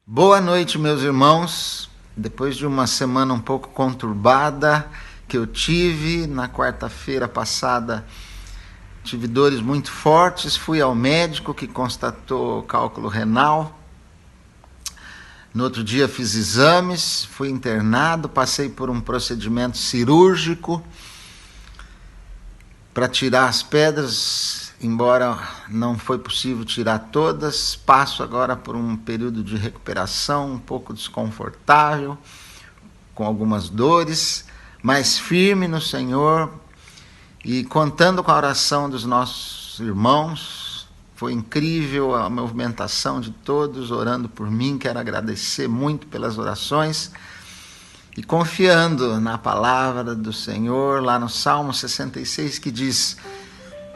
Boa noite, meus irmãos. Depois de uma semana um pouco conturbada que eu tive, na quarta-feira passada tive dores muito fortes, fui ao médico que constatou cálculo renal. No outro dia fiz exames, fui internado, passei por um procedimento cirúrgico para tirar as pedras, embora não foi possível tirar todas. Passo agora por um período de recuperação um pouco desconfortável, com algumas dores, mas firme no Senhor e contando com a oração dos nossos irmãos. Foi incrível a movimentação de todos orando por mim. Quero agradecer muito pelas orações e confiando na palavra do Senhor, lá no Salmo 66, que diz: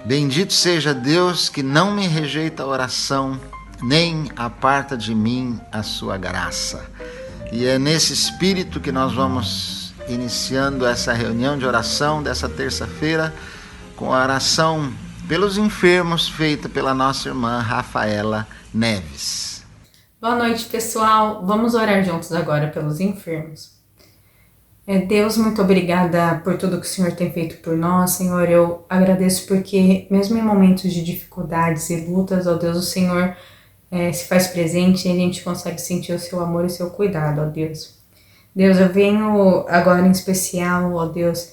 bendito seja Deus que não me rejeita a oração, nem aparta de mim a sua graça. E é nesse espírito que nós vamos iniciando essa reunião de oração dessa terça-feira, com a oração pelos enfermos feita pela nossa irmã Rafaela Neves. Boa noite, pessoal. Vamos orar juntos agora pelos enfermos. Deus, muito obrigada por tudo que o Senhor tem feito por nós, Senhor. Eu agradeço porque, mesmo em momentos de dificuldades e lutas, ó Deus, o Senhor se faz presente e a gente consegue sentir o seu amor e o seu cuidado, ó Deus. Deus, eu venho agora em especial, ó Deus,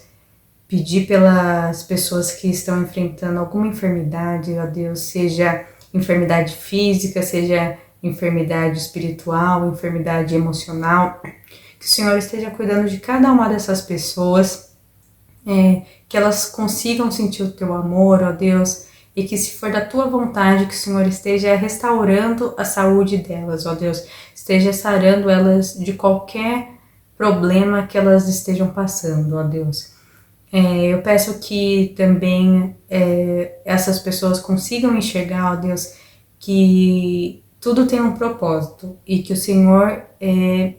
pedir pelas pessoas que estão enfrentando alguma enfermidade, ó Deus, seja enfermidade física, seja enfermidade espiritual, enfermidade emocional. Que o Senhor esteja cuidando de cada uma dessas pessoas, que elas consigam sentir o teu amor, ó Deus, e que, se for da tua vontade, que o Senhor esteja restaurando a saúde delas, ó Deus, esteja sarando elas de qualquer problema que elas estejam passando, ó Deus. Eu peço que também essas pessoas consigam enxergar, ó Deus, que tudo tem um propósito e que o Senhor,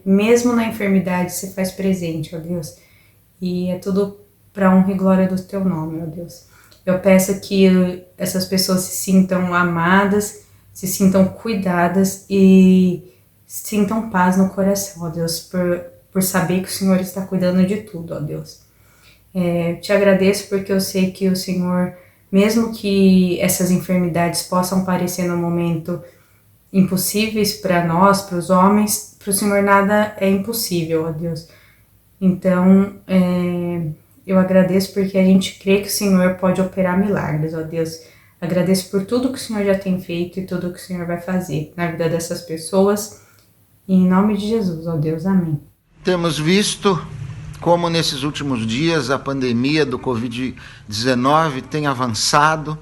mesmo na enfermidade, se faz presente, ó Deus. E é tudo para honra e glória do teu nome, ó Deus. Eu peço que essas pessoas se sintam amadas, se sintam cuidadas e sintam paz no coração, ó Deus, por saber que o Senhor está cuidando de tudo, ó Deus. Te agradeço porque eu sei que o Senhor, mesmo que essas enfermidades possam parecer no momento impossíveis para nós, para os homens, para o Senhor nada é impossível, ó Deus. Então, eu agradeço porque a gente crê que o Senhor pode operar milagres, ó Deus. Agradeço por tudo que o Senhor já tem feito e tudo que o Senhor vai fazer na vida dessas pessoas. E em nome de Jesus, ó Deus, amém. Temos visto como nesses últimos dias a pandemia do Covid-19 tem avançado,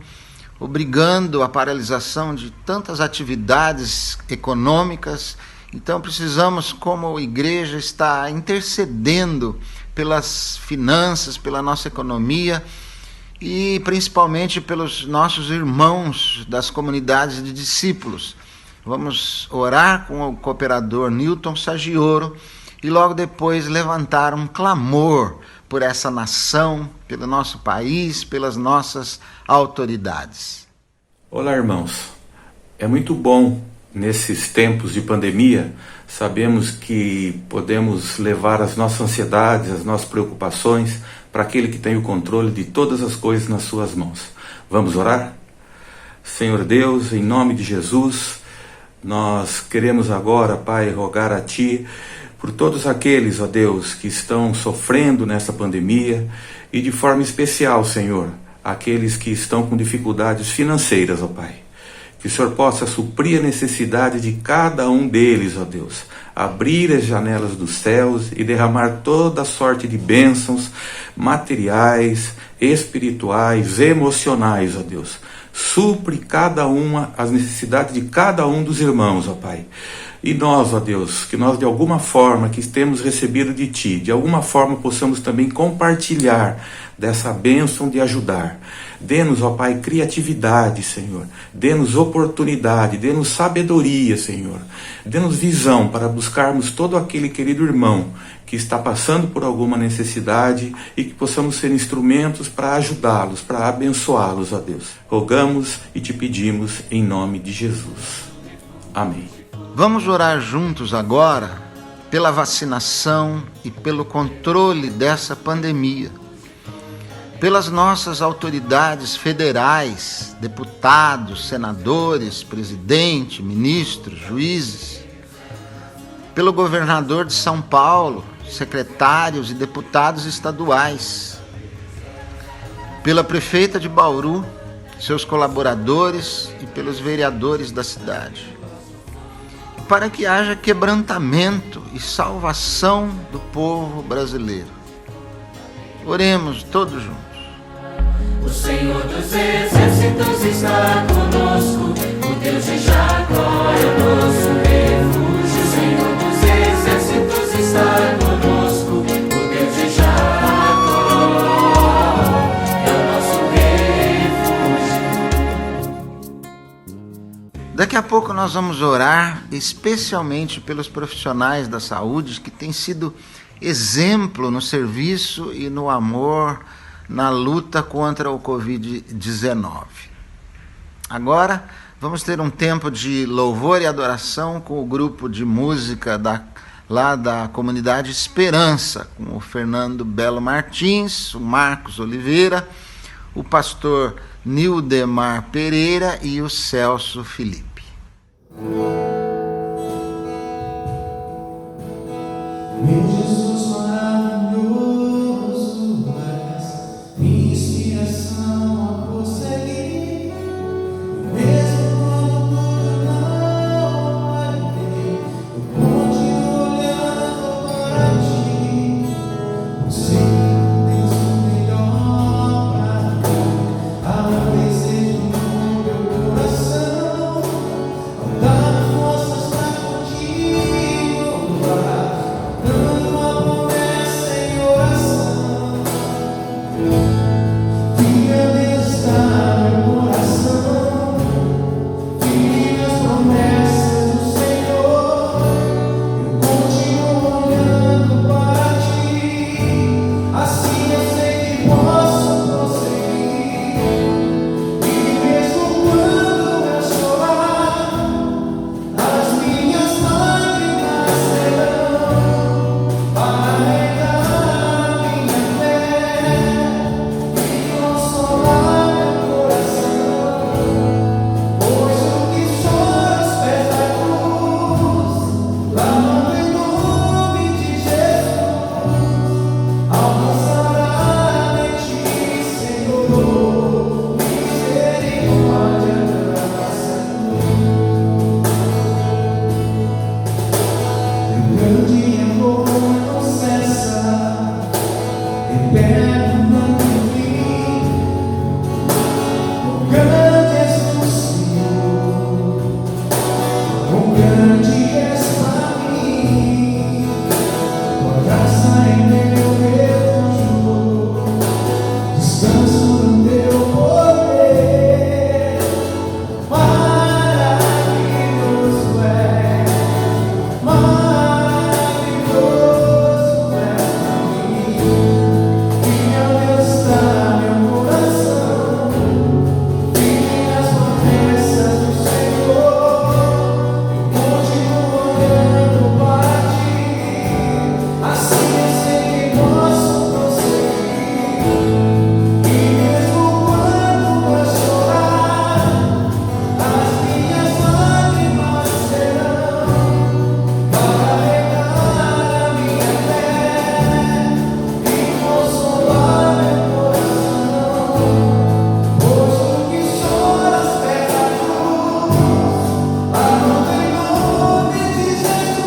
obrigando a paralisação de tantas atividades econômicas. Então precisamos, como igreja, estar intercedendo pelas finanças, pela nossa economia e principalmente pelos nossos irmãos das comunidades de discípulos. Vamos orar com o cooperador Newton Sagioro e logo depois levantar um clamor por essa nação, pelo nosso país, pelas nossas autoridades. Olá, irmãos. É muito bom, nesses tempos de pandemia, sabemos que podemos levar as nossas ansiedades, as nossas preocupações para aquele que tem o controle de todas as coisas nas suas mãos. Vamos orar? Senhor Deus, em nome de Jesus, nós queremos agora, Pai, rogar a Ti por todos aqueles, ó Deus, que estão sofrendo nessa pandemia e de forma especial, Senhor, aqueles que estão com dificuldades financeiras, ó Pai. Que o Senhor possa suprir a necessidade de cada um deles, ó Deus. Abrir as janelas dos céus e derramar toda sorte de bênçãos materiais, espirituais, emocionais, ó Deus. Supre cada uma, as necessidades de cada um dos irmãos, ó Pai. E nós, ó Deus, que nós de alguma forma que temos recebido de Ti, de alguma forma possamos também compartilhar dessa bênção de ajudar. Dê-nos, ó Pai, criatividade, Senhor. Dê-nos oportunidade, dê-nos sabedoria, Senhor. Dê-nos visão para buscarmos todo aquele querido irmão que está passando por alguma necessidade e que possamos ser instrumentos para ajudá-los, para abençoá-los, ó Deus. Rogamos e te pedimos em nome de Jesus. Amém. Vamos orar juntos agora pela vacinação e pelo controle dessa pandemia, pelas nossas autoridades federais, deputados, senadores, presidente, ministros, juízes, pelo governador de São Paulo, secretários e deputados estaduais, pela prefeita de Bauru, seus colaboradores e pelos vereadores da cidade, para que haja quebrantamento e salvação do povo brasileiro. Oremos todos juntos. O Senhor dos Exércitos está conosco, o Deus de Jacó é o nosso refúgio. O Senhor dos Exércitos está conosco, o Deus de Jacó é o nosso refúgio. Daqui a pouco nós vamos orar especialmente pelos profissionais da saúde que têm sido exemplo no serviço e no amor na luta contra o Covid-19. Agora vamos ter um tempo de louvor e adoração com o grupo de música lá da comunidade Esperança, com o Fernando Belo Martins, o Marcos Oliveira, o pastor Nildemar Pereira e o Celso Felipe. Meu Jesus maravilhoso, és minha inspiração a prosseguir, mesmo quando tudo não vai bem, eu continuo olhando para ti. Você tens o melhor para mim, há um desejo no meu coração, ao dar forças para continuar. Dando uma promessa em oração, fica Deus está meu coração, firme as promessas do Senhor, eu continuo olhando para ti, assim eu sei que posso prosseguir, e mesmo quando eu chorar, as minhas lágrimas serão para regar minha fé e consolar meu coração, pois o que chora aos pés da cruz, clamando em nome de Jesus, alcançará de ti, Senhor, misericórdia, graça. Teu grande amor não cessa, eterno não tem fim. Quão grande és tu, Senhor, quão grande és para mim. Tua graça é meu refúgio, descanso no teu poder. Maravilhoso é, maravilhoso é para mim. Fica Deus está meu coração, firme as promessas do Senhor, eu continuo olhando para ti, assim eu sei que posso prosseguir, e mesmo quando eu chorar, as minhas lágrimas serão para regar a minha fé e consolar meu coração, pois o que chora aos pés da cruz, clamando em nome de Jesus,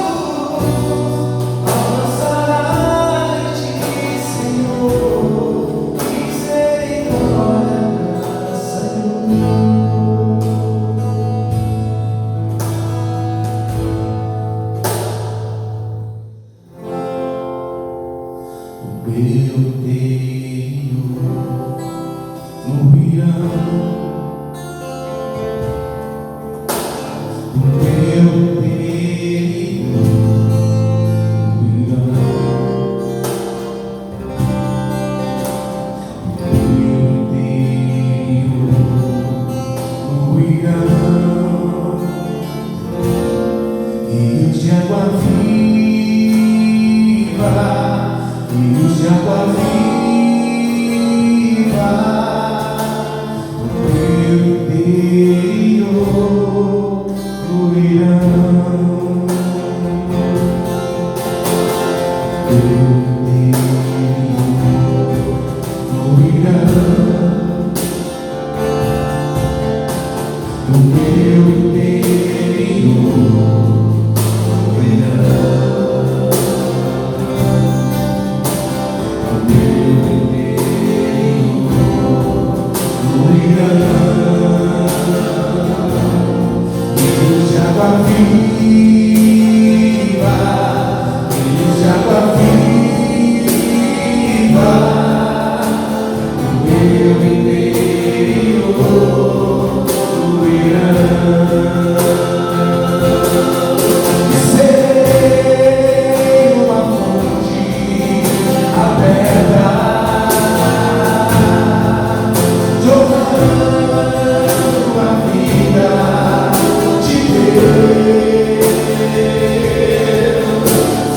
alcançará de ti, Senhor, misericórdia, graça e meu Deus, fluirão, o meu Deus, fluirão, o meu Deus, fluirão. viva, rios de água viva, no meu interior fluirão. No meu interior fluirão. No meu interior fluirão. Rios de água viva, rios de água viva, no meu interior fluirão. Serei uma fonte aberta, jorrando a vida de Deus.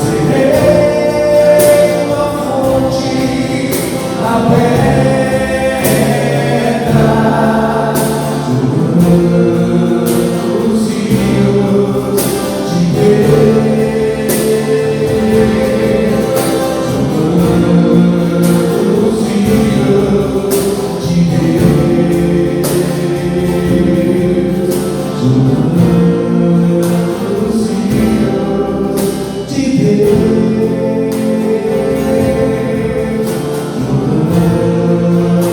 Serei uma fonte aberta, jorrando os rios de Deus. Jorrando os rios de Deus. Jorrando os rios de Deus.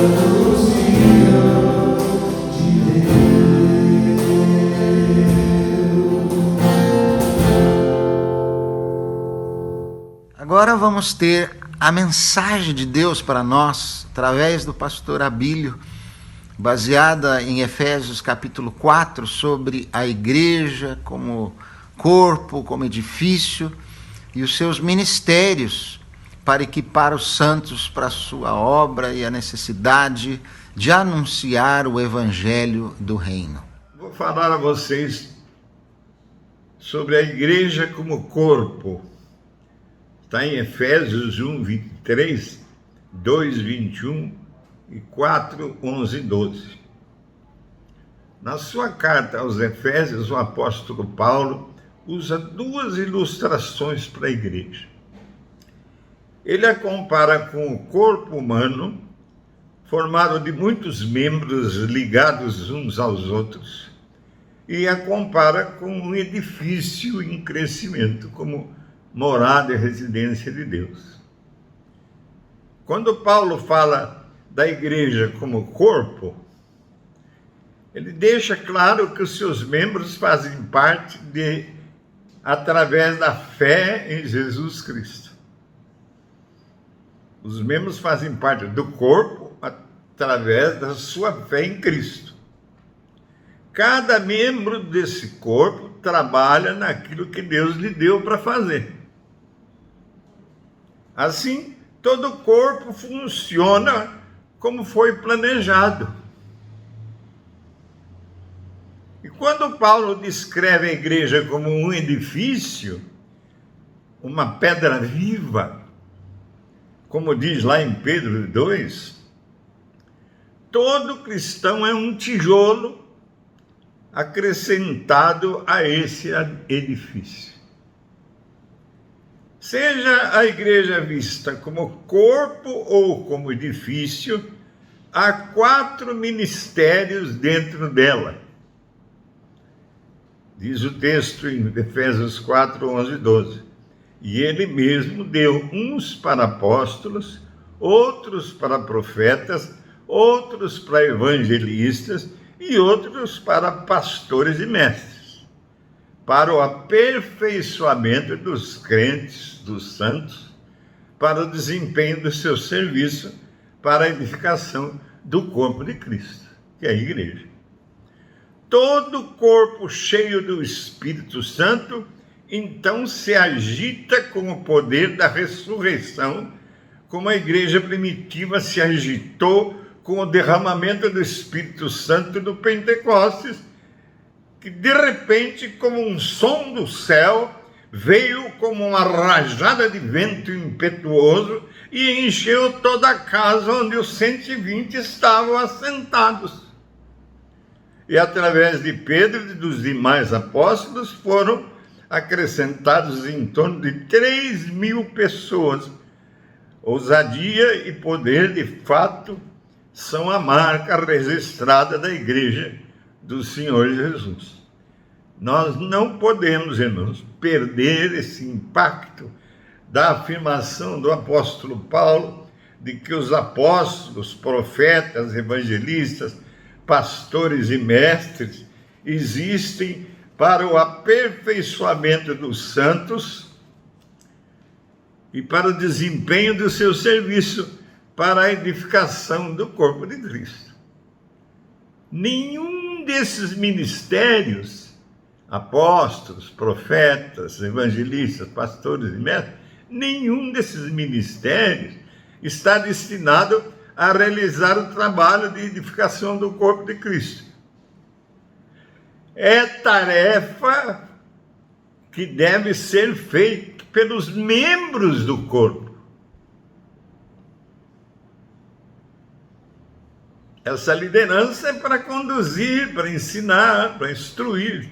Jorrando os rios de Agora vamos ter a mensagem de Deus para nós, através do pastor Abílio, baseada em Efésios capítulo 4, sobre a igreja como corpo, como edifício, e os seus ministérios para equipar os santos para a sua obra e a necessidade de anunciar o evangelho do reino. Vou falar a vocês sobre a igreja como corpo. Está em Efésios 1, 23, 2, 21 e 4, 11 e 12. Na sua carta aos Efésios, o apóstolo Paulo usa duas ilustrações para a igreja. Ele a compara com o corpo humano, formado de muitos membros ligados uns aos outros, e a compara com um edifício em crescimento, como morada e residência de Deus. Quando Paulo fala da igreja como corpo, ele deixa claro que os seus membros fazem parte através da fé em Jesus Cristo. Os membros fazem parte do corpo através da sua fé em Cristo. Cada membro desse corpo trabalha naquilo que Deus lhe deu para fazer. Assim, todo o corpo funciona como foi planejado. E quando Paulo descreve a igreja como um edifício, uma pedra viva, como diz lá em Pedro 2, todo cristão é um tijolo acrescentado a esse edifício. Seja a igreja vista como corpo ou como edifício, há 4 ministérios dentro dela. Diz o texto em Efésios 4, 11 e 12. E ele mesmo deu uns para apóstolos, outros para profetas, outros para evangelistas e outros para pastores e mestres, para o aperfeiçoamento dos crentes, dos santos, para o desempenho do seu serviço, para a edificação do corpo de Cristo, que é a igreja. Todo corpo cheio do Espírito Santo, então se agita com o poder da ressurreição, como a igreja primitiva se agitou com o derramamento do Espírito Santo do Pentecostes, que de repente, como um som do céu, veio como uma rajada de vento impetuoso e encheu toda a casa onde os 120 estavam assentados. E através de Pedro e dos demais apóstolos foram acrescentados em torno de 3.000 pessoas. Ousadia e poder, de fato, são a marca registrada da Igreja do Senhor Jesus. Nós não podemos, irmãos, perder esse impacto da afirmação do apóstolo Paulo de que os apóstolos, profetas, evangelistas, pastores e mestres existem para o aperfeiçoamento dos santos e para o desempenho do seu serviço para a edificação do corpo de Cristo. Nenhum desses ministérios, apóstolos, profetas, evangelistas, pastores e mestres, nenhum desses ministérios está destinado a realizar o trabalho de edificação do corpo de Cristo. É tarefa que deve ser feita pelos membros do corpo. Essa liderança é para conduzir, para ensinar, para instruir.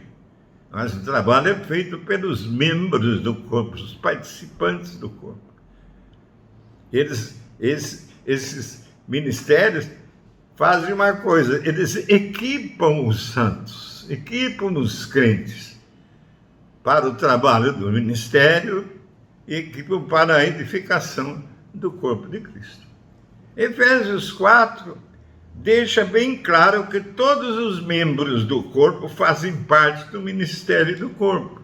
Mas o trabalho é feito pelos membros do corpo, os participantes do corpo. Esses ministérios fazem uma coisa, eles equipam os santos, equipam os crentes para o trabalho do ministério e equipam para a edificação do corpo de Cristo. Efésios 4 deixa bem claro que todos os membros do corpo fazem parte do ministério do corpo.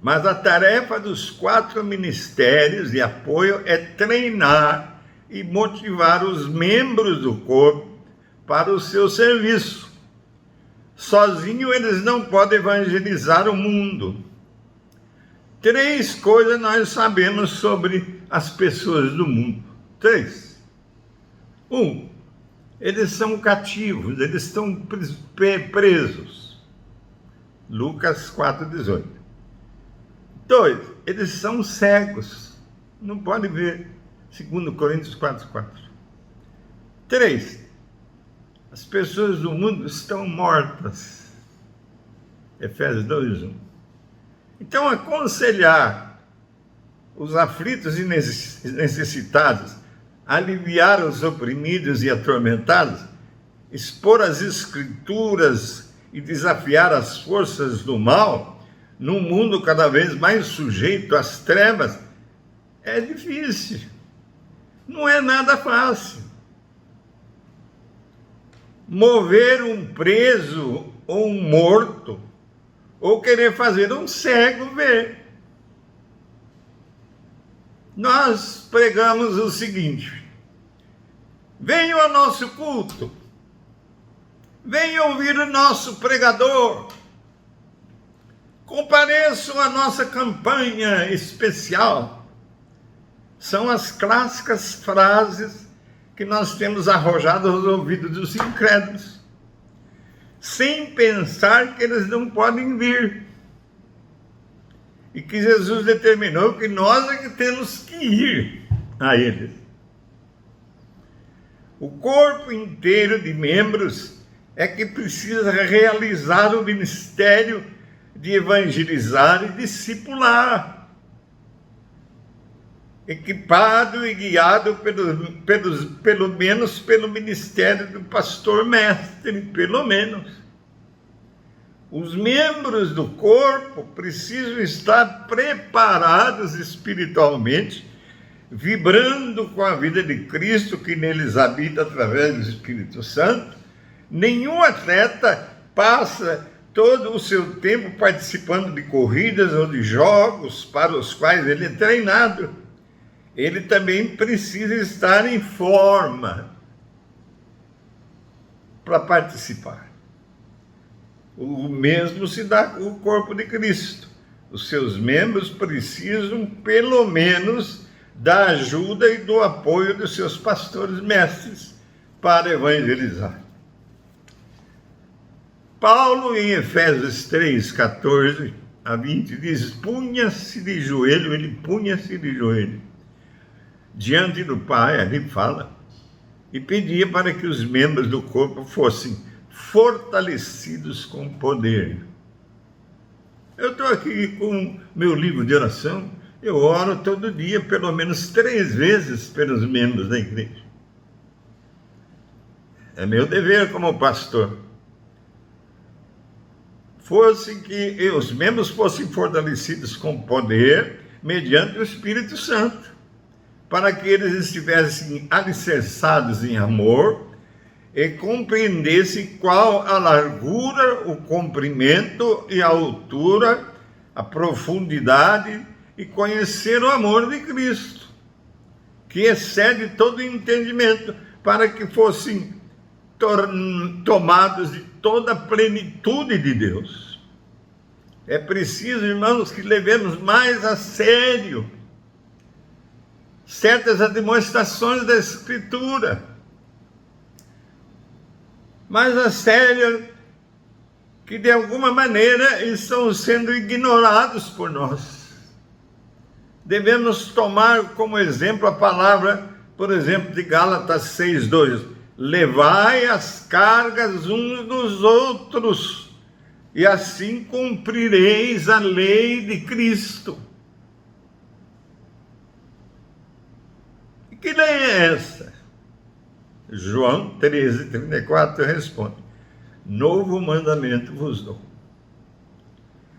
Mas a tarefa dos 4 ministérios de apoio é treinar e motivar os membros do corpo para o seu serviço. Sozinho eles não podem evangelizar o mundo. 3 coisas nós sabemos sobre as pessoas do mundo. 3. 1. Eles são cativos, eles estão presos. Lucas 4,18. 2. Eles são cegos, não podem ver. 2 Coríntios 4,4. 3. As pessoas do mundo estão mortas. Efésios 2,1. Então, aconselhar os aflitos e necessitados, aliviar os oprimidos e atormentados, expor as escrituras e desafiar as forças do mal, num mundo cada vez mais sujeito às trevas, é difícil. Não é nada fácil. Mover um preso ou um morto, ou querer fazer um cego ver. Nós pregamos o seguinte: venham ao nosso culto, venham ouvir o nosso pregador, compareçam à nossa campanha especial. São as clássicas frases que nós temos arrojado aos ouvidos dos incrédulos, sem pensar que eles não podem vir. E que Jesus determinou que nós é que temos que ir a eles. O corpo inteiro de membros é que precisa realizar o ministério de evangelizar e discipular, equipado e guiado pelo menos pelo ministério do pastor mestre, pelo menos. Os membros do corpo precisam estar preparados espiritualmente, vibrando com a vida de Cristo que neles habita através do Espírito Santo. Nenhum atleta passa todo o seu tempo participando de corridas ou de jogos para os quais ele é treinado. Ele também precisa estar em forma para participar. O mesmo se dá com o corpo de Cristo. Os seus membros precisam, pelo menos, da ajuda e do apoio dos seus pastores mestres para evangelizar. Paulo, em Efésios 3,14, a 20 diz: punha-se de joelho, ele punha-se de joelho diante do Pai, ali fala, e pedia para que os membros do corpo fossem fortalecidos com poder. Eu estou aqui com meu livro de oração, eu oro todo dia, pelo menos 3 vezes pelos membros da igreja. É meu dever como pastor. Fosse que os membros fossem fortalecidos com poder, mediante o Espírito Santo, para que eles estivessem alicerçados em amor e compreendessem qual a largura, o comprimento e a altura, a profundidade, e conhecer o amor de Cristo, que excede todo entendimento, para que fossem tomados de toda a plenitude de Deus. É preciso, irmãos, que levemos mais a sério certas demonstrações da Escritura, mais a sério, que de alguma maneira estão sendo ignorados por nós. Devemos tomar como exemplo a palavra, por exemplo, de Gálatas 6:2, levai as cargas uns dos outros, e assim cumprireis a lei de Cristo. E que lei é essa? João 13:34 responde: novo mandamento vos dou,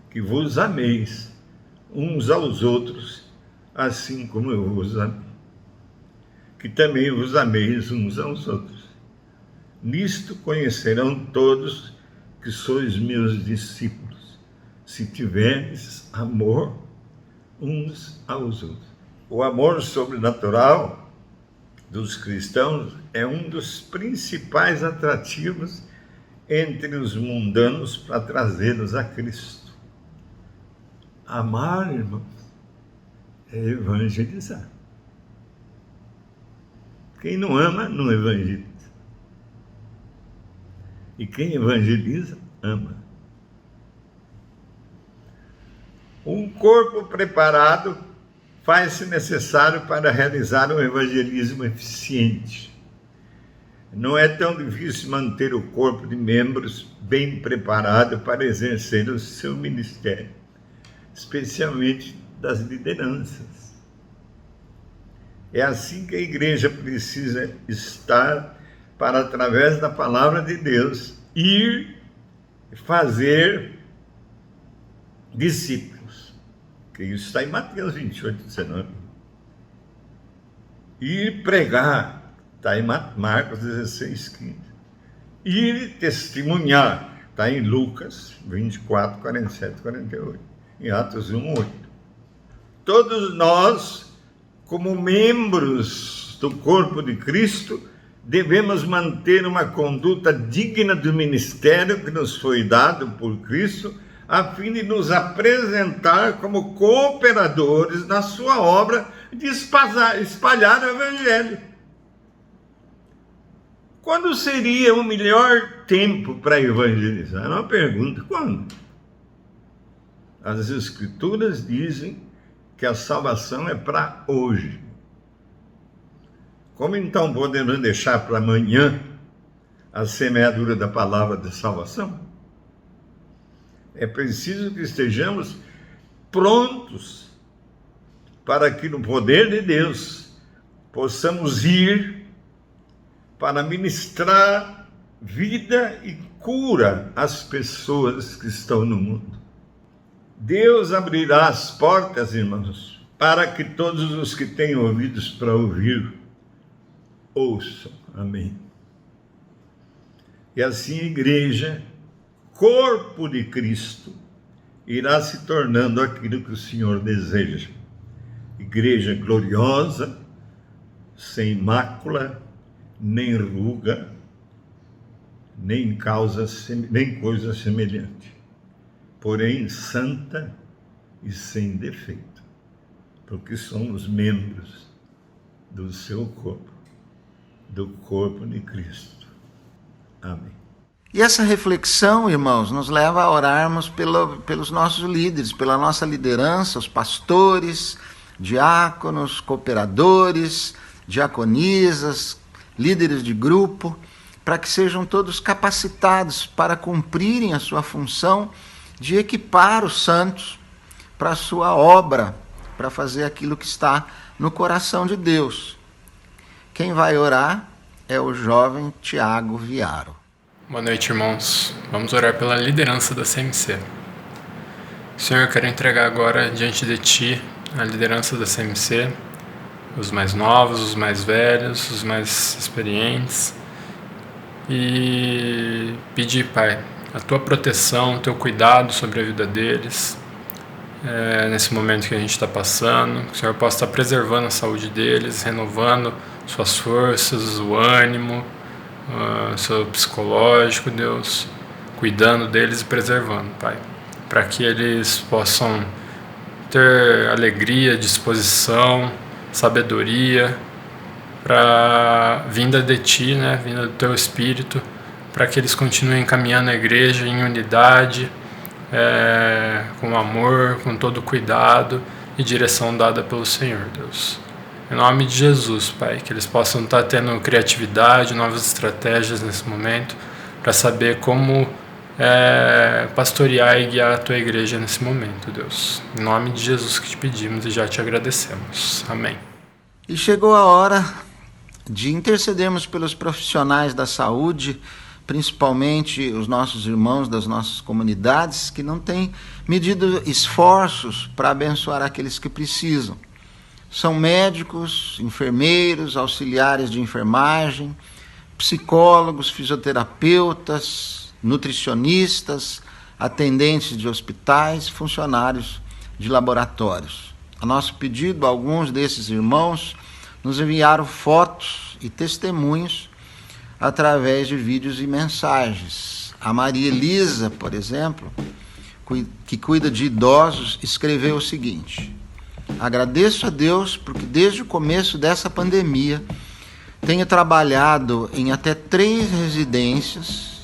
que vos ameis uns aos outros, assim como eu vos amei, que também vos ameis uns aos outros. Nisto conhecerão todos que sois meus discípulos, se tiverdes amor uns aos outros. O amor sobrenatural dos cristãos é um dos principais atrativos entre os mundanos para trazê-los a Cristo. Amar, irmãos, é evangelizar. Quem não ama, não evangeliza. E quem evangeliza, ama. Um corpo preparado faz-se necessário para realizar um evangelismo eficiente. Não é tão difícil manter o corpo de membros bem preparado para exercer o seu ministério, especialmente das lideranças. É assim que a igreja precisa estar, para, através da palavra de Deus, ir fazer discípulos. Que isso está em Mateus 28:19. Ir pregar, está em Marcos 16:15. Ir testemunhar, está em Lucas 24:47-48. Em Atos 1:8. Todos nós, como membros do corpo de Cristo, devemos manter uma conduta digna do ministério que nos foi dado por Cristo, a fim de nos apresentar como cooperadores na sua obra de espalhar o Evangelho. Quando seria o melhor tempo para evangelizar? É uma pergunta. Quando? As Escrituras dizem que a salvação é para hoje. Como então podemos deixar para amanhã a semeadura da palavra de salvação? É preciso que estejamos prontos para que, no poder de Deus, possamos ir para ministrar vida e cura às pessoas que estão no mundo. Deus abrirá as portas, irmãos, para que todos os que têm ouvidos para ouvir, ouçam. Amém. E assim a igreja, corpo de Cristo, irá se tornando aquilo que o Senhor deseja. Igreja gloriosa, sem mácula, nem ruga, nem coisa semelhante, porém santa e sem defeito, porque somos membros do seu corpo, do corpo de Cristo. Amém. E essa reflexão, irmãos, nos leva a orarmos pelos nossos líderes, pela nossa liderança, os pastores, diáconos, cooperadores, diaconisas, líderes de grupo, para que sejam todos capacitados para cumprirem a sua função de equipar os santos para a sua obra, para fazer aquilo que está no coração de Deus. Quem vai orar é o jovem Tiago Viaro. Boa noite, irmãos. Vamos orar pela liderança da CMC. Senhor, eu quero entregar agora diante de Ti a liderança da CMC, os mais novos, os mais velhos, os mais experientes, e pedir, Pai, a Tua proteção, o Teu cuidado sobre a vida deles, nesse momento que a gente está passando, que o Senhor possa estar preservando a saúde deles, renovando suas forças, o ânimo, seu psicológico, Deus, cuidando deles e preservando, Pai, para que eles possam ter alegria, disposição, sabedoria, vinda de Ti, né, vinda do Teu Espírito, para que eles continuem caminhando a igreja em unidade, com amor, com todo cuidado e direção dada pelo Senhor, Deus. Em nome de Jesus, Pai, que eles possam estar tendo criatividade, novas estratégias nesse momento, para saber como pastorear e guiar a Tua igreja nesse momento, Deus. Em nome de Jesus que te pedimos e já te agradecemos. Amém. E chegou a hora de intercedermos pelos profissionais da saúde, principalmente os nossos irmãos das nossas comunidades, que não têm medido esforços para abençoar aqueles que precisam. São médicos, enfermeiros, auxiliares de enfermagem, psicólogos, fisioterapeutas, nutricionistas, atendentes de hospitais, funcionários de laboratórios. A nosso pedido, alguns desses irmãos nos enviaram fotos e testemunhos através de vídeos e mensagens. A Maria Elisa, por exemplo, que cuida de idosos, escreveu o seguinte: agradeço a Deus porque desde o começo dessa pandemia tenho trabalhado em até 3 residências.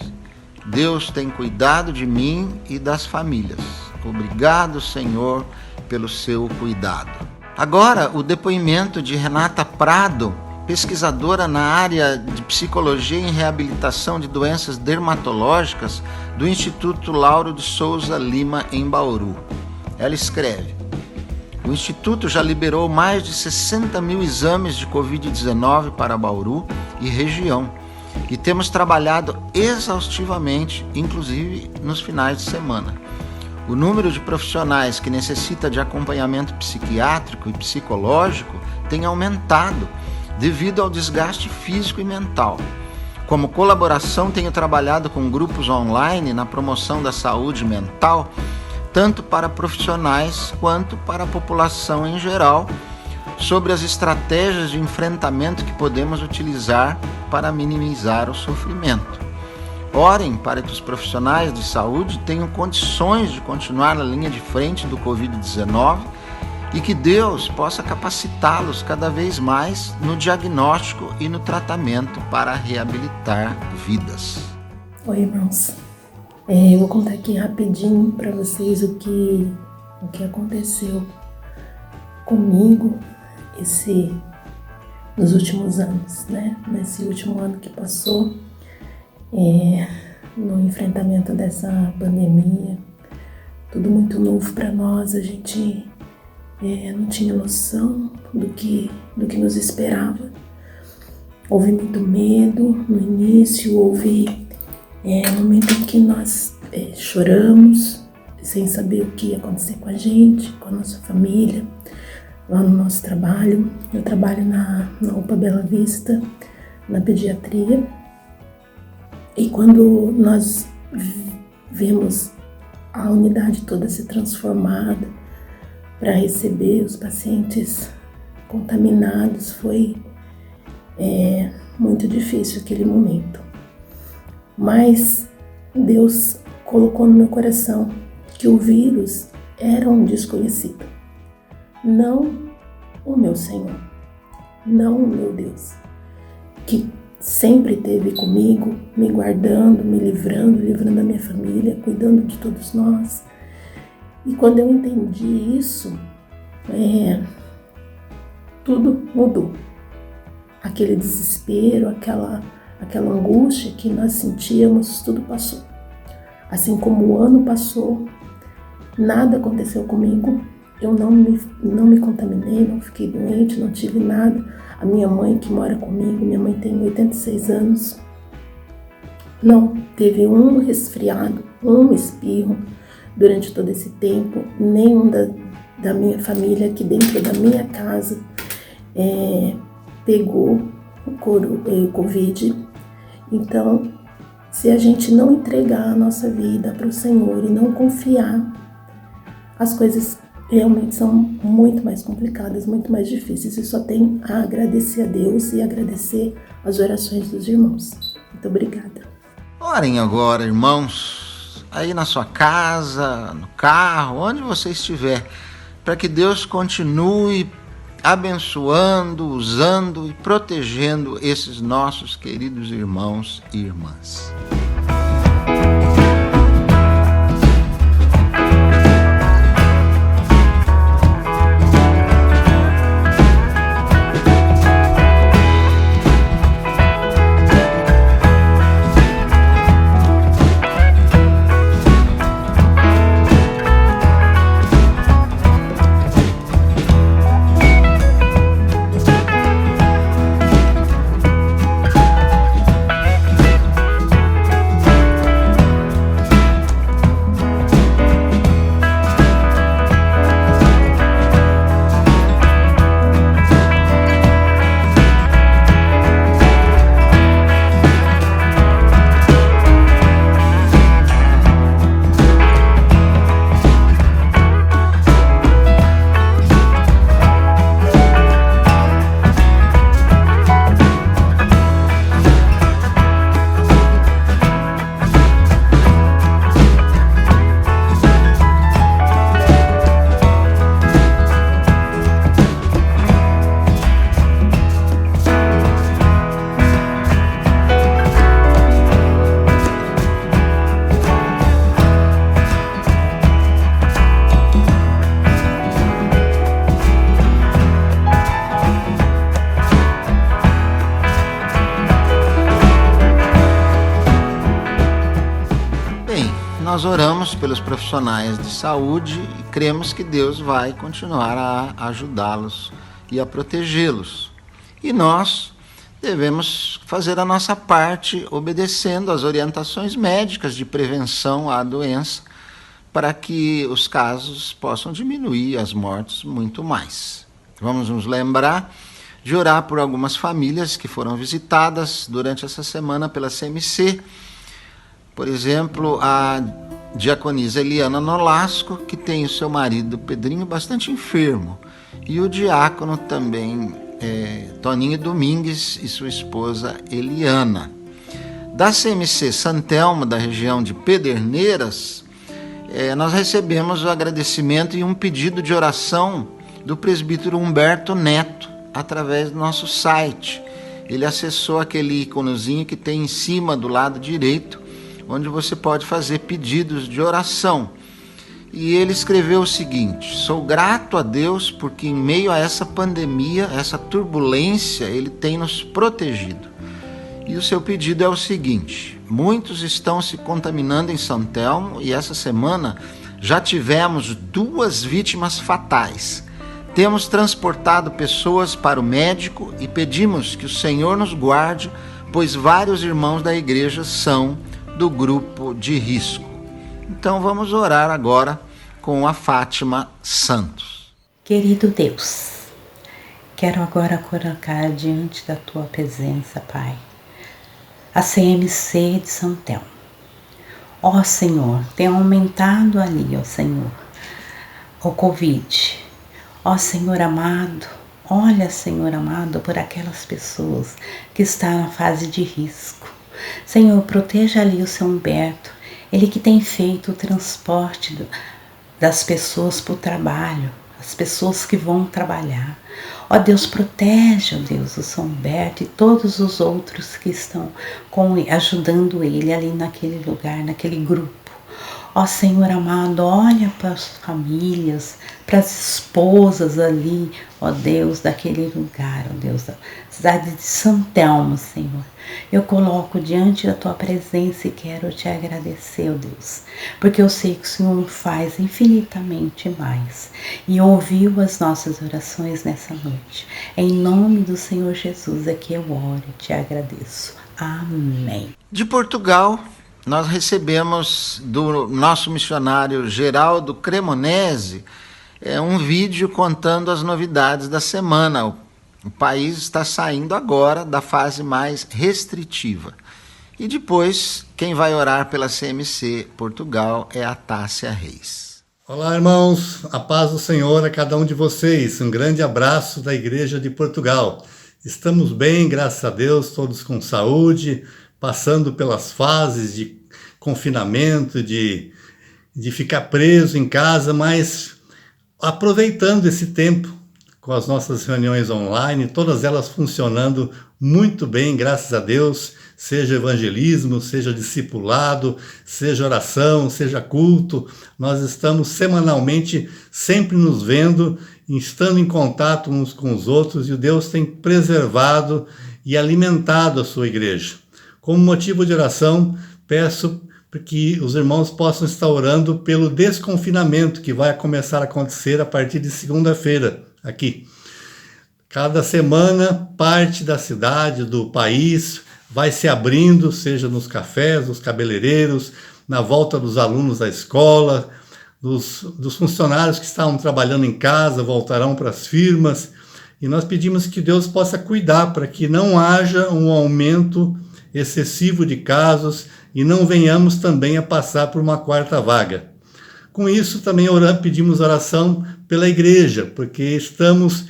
Deus tem cuidado de mim e das famílias. Obrigado, Senhor, pelo seu cuidado. Agora, o depoimento de Renata Prado, pesquisadora na área de Psicologia e Reabilitação de Doenças Dermatológicas do Instituto Lauro de Souza Lima, em Bauru. Ela escreve: o Instituto já liberou mais de 60 mil exames de Covid-19 para Bauru e região, e temos trabalhado exaustivamente, inclusive nos finais de semana. O número de profissionais que necessita de acompanhamento psiquiátrico e psicológico tem aumentado devido ao desgaste físico e mental. Como colaboração, tenho trabalhado com grupos online na promoção da saúde mental, tanto para profissionais quanto para a população em geral, sobre as estratégias de enfrentamento que podemos utilizar para minimizar o sofrimento. Orem para que os profissionais de saúde tenham condições de continuar na linha de frente do Covid-19 e que Deus possa capacitá-los cada vez mais no diagnóstico e no tratamento para reabilitar vidas. Oi, irmãos. Eu vou contar aqui rapidinho para vocês o que aconteceu comigo nos últimos anos, né? Nesse último ano que passou, no enfrentamento dessa pandemia, tudo muito novo para nós. A gente não tinha noção do que nos esperava. Houve muito medo no início, houve momento em que nós choramos, sem saber o que ia acontecer com a gente, com a nossa família, lá no nosso trabalho. Eu trabalho na UPA Bela Vista, na pediatria, e quando nós vemos a unidade toda se transformada para receber os pacientes contaminados, foi muito difícil aquele momento. Mas Deus colocou no meu coração que o vírus era um desconhecido, não o meu Senhor, não o meu Deus, que sempre esteve comigo, me guardando, me livrando a minha família, cuidando de todos nós. E quando eu entendi isso, tudo mudou. Aquele desespero, aquela angústia que nós sentíamos, tudo passou. Assim como o ano passou, nada aconteceu comigo, eu não me contaminei, não fiquei doente, não tive nada. A minha mãe que mora comigo, minha mãe tem 86 anos, não teve um resfriado, um espirro durante todo esse tempo, nenhum da minha família aqui dentro da minha casa pegou o Covid. Então, se a gente não entregar a nossa vida para o Senhor e não confiar, as coisas realmente são muito mais complicadas, muito mais difíceis. E só tem a agradecer a Deus e agradecer as orações dos irmãos. Muito obrigada. Orem agora, irmãos, aí na sua casa, no carro, onde você estiver, para que Deus continue abençoando, usando e protegendo esses nossos queridos irmãos e irmãs. Nós oramos pelos profissionais de saúde e cremos que Deus vai continuar a ajudá-los e a protegê-los. E nós devemos fazer a nossa parte obedecendo às orientações médicas de prevenção à doença, para que os casos possam diminuir, as mortes muito mais. Vamos nos lembrar de orar por algumas famílias que foram visitadas durante essa semana pela CMC. Por exemplo, a diaconisa Eliana Nolasco, que tem o seu marido Pedrinho bastante enfermo, e o diácono também, Toninho Domingues, e sua esposa Eliana. Da CMC Santelmo, da região de Pederneiras, nós recebemos o agradecimento e um pedido de oração do presbítero Humberto Neto, através do nosso site. Ele acessou aquele íconezinho que tem em cima do lado direito, onde você pode fazer pedidos de oração. E ele escreveu o seguinte: sou grato a Deus porque em meio a essa pandemia, essa turbulência, Ele tem nos protegido. E o seu pedido é o seguinte: muitos estão se contaminando em São Telmo e essa semana já tivemos 2 vítimas fatais. Temos transportado pessoas para o médico e pedimos que o Senhor nos guarde, pois vários irmãos da igreja são do grupo de risco. Então vamos orar agora com a Fátima Santos. Querido Deus, quero agora colocar diante da Tua presença, Pai, a CMC de São Telmo. Ó Senhor, tem aumentado ali, ó Senhor, o Covid. Ó Senhor amado, olha, Senhor amado, por aquelas pessoas que estão na fase de risco. Senhor, proteja ali o seu Humberto, ele que tem feito o transporte das pessoas para o trabalho, as pessoas que vão trabalhar. Ó Deus, protege, ó Deus, o São Humberto e todos os outros que estão ajudando ele ali naquele lugar, naquele grupo. Ó Senhor amado, olha para as famílias, para as esposas ali, ó Deus, daquele lugar, ó Deus, da cidade de São Telmo, Senhor. Eu coloco diante da Tua presença e quero Te agradecer, ó Deus, porque eu sei que o Senhor faz infinitamente mais e ouviu as nossas orações nessa noite. Em nome do Senhor Jesus é que eu oro e Te agradeço. Amém. De Portugal, nós recebemos do nosso missionário Geraldo Cremonese um vídeo contando as novidades da semana. O país está saindo agora da fase mais restritiva. E depois, quem vai orar pela CMC Portugal é a Tássia Reis. Olá, irmãos, a paz do Senhor a cada um de vocês. Um grande abraço da Igreja de Portugal. Estamos bem, graças a Deus, todos com saúde, passando pelas fases de confinamento, de ficar preso em casa, mas aproveitando esse tempo com as nossas reuniões online, todas elas funcionando muito bem, graças a Deus, seja evangelismo, seja discipulado, seja oração, seja culto, nós estamos semanalmente sempre nos vendo, estando em contato uns com os outros, e o Deus tem preservado e alimentado a sua igreja. Como motivo de oração, peço que os irmãos possam estar orando pelo desconfinamento que vai começar a acontecer a partir de segunda-feira aqui. Cada semana, parte da cidade, do país, vai se abrindo, seja nos cafés, nos cabeleireiros, na volta dos alunos da escola, dos funcionários que estavam trabalhando em casa, voltarão para as firmas. E nós pedimos que Deus possa cuidar para que não haja um aumento excessivo de casos e não venhamos também a passar por uma quarta vaga. Com isso, também pedimos oração pela igreja, porque estamos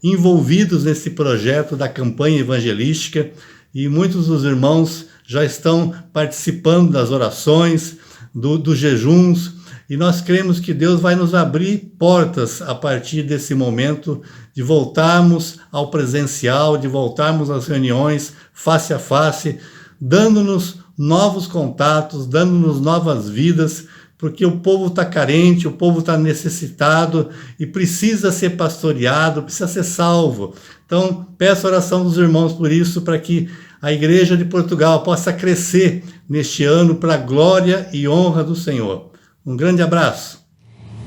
envolvidos nesse projeto da campanha evangelística e muitos dos irmãos já estão participando das orações, dos jejuns, e nós cremos que Deus vai nos abrir portas a partir desse momento de voltarmos ao presencial, de voltarmos às reuniões face a face, dando-nos novos contatos, dando-nos novas vidas, porque o povo está carente, o povo está necessitado e precisa ser pastoreado, precisa ser salvo. Então, peço a oração dos irmãos por isso, para que a Igreja de Portugal possa crescer neste ano para a glória e honra do Senhor. Um grande abraço.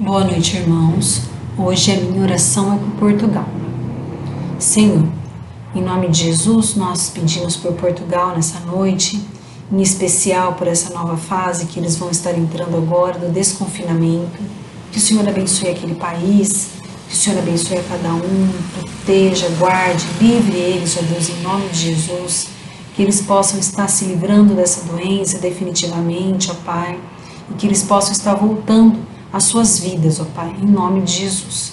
Boa noite, irmãos. Hoje a minha oração é por Portugal. Senhor, em nome de Jesus, nós pedimos por Portugal nessa noite, em especial por essa nova fase que eles vão estar entrando agora, do desconfinamento. Que o Senhor abençoe aquele país, que o Senhor abençoe a cada um, proteja, guarde, livre eles, ó Deus, em nome de Jesus. Que eles possam estar se livrando dessa doença definitivamente, ó Pai, e que eles possam estar voltando às suas vidas, ó Pai, em nome de Jesus.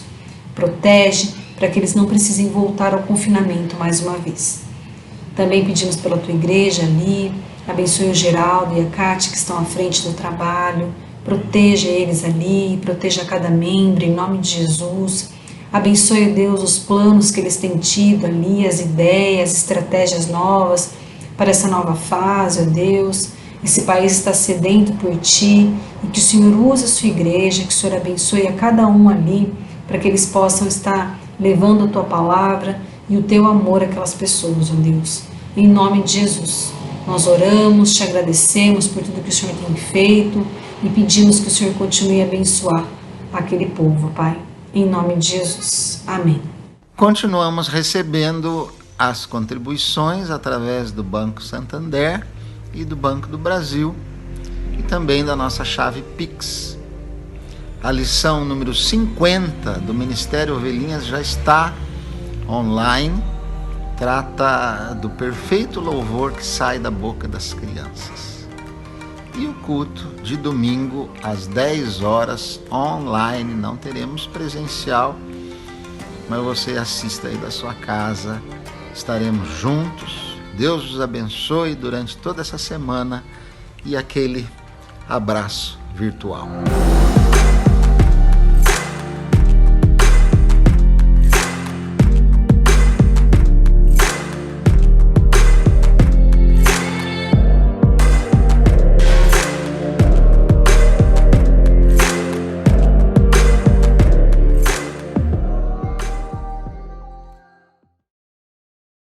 Protege para que eles não precisem voltar ao confinamento mais uma vez. Também pedimos pela tua igreja ali, abençoe o Geraldo e a Cátia que estão à frente do trabalho, proteja eles ali, proteja cada membro em nome de Jesus. Abençoe, Deus, os planos que eles têm tido ali, as ideias, estratégias novas para essa nova fase, ó Deus. Esse país está sedento por Ti e que o Senhor use a sua igreja, que o Senhor abençoe a cada um ali, para que eles possam estar levando a Tua palavra e o Teu amor àquelas pessoas, ó Deus. Em nome de Jesus, nós oramos, Te agradecemos por tudo que o Senhor tem feito e pedimos que o Senhor continue a abençoar aquele povo, Pai. Em nome de Jesus. Amém. Continuamos recebendo as contribuições através do Banco Santander e do Banco do Brasil e também da nossa chave Pix. A lição número 50 do Ministério Ovelhinhas já está online. Trata do perfeito louvor que sai da boca das crianças. E o culto de domingo às 10 horas online, não teremos presencial, mas você assista aí da sua casa, estaremos juntos. Deus os abençoe durante toda essa semana e aquele abraço virtual.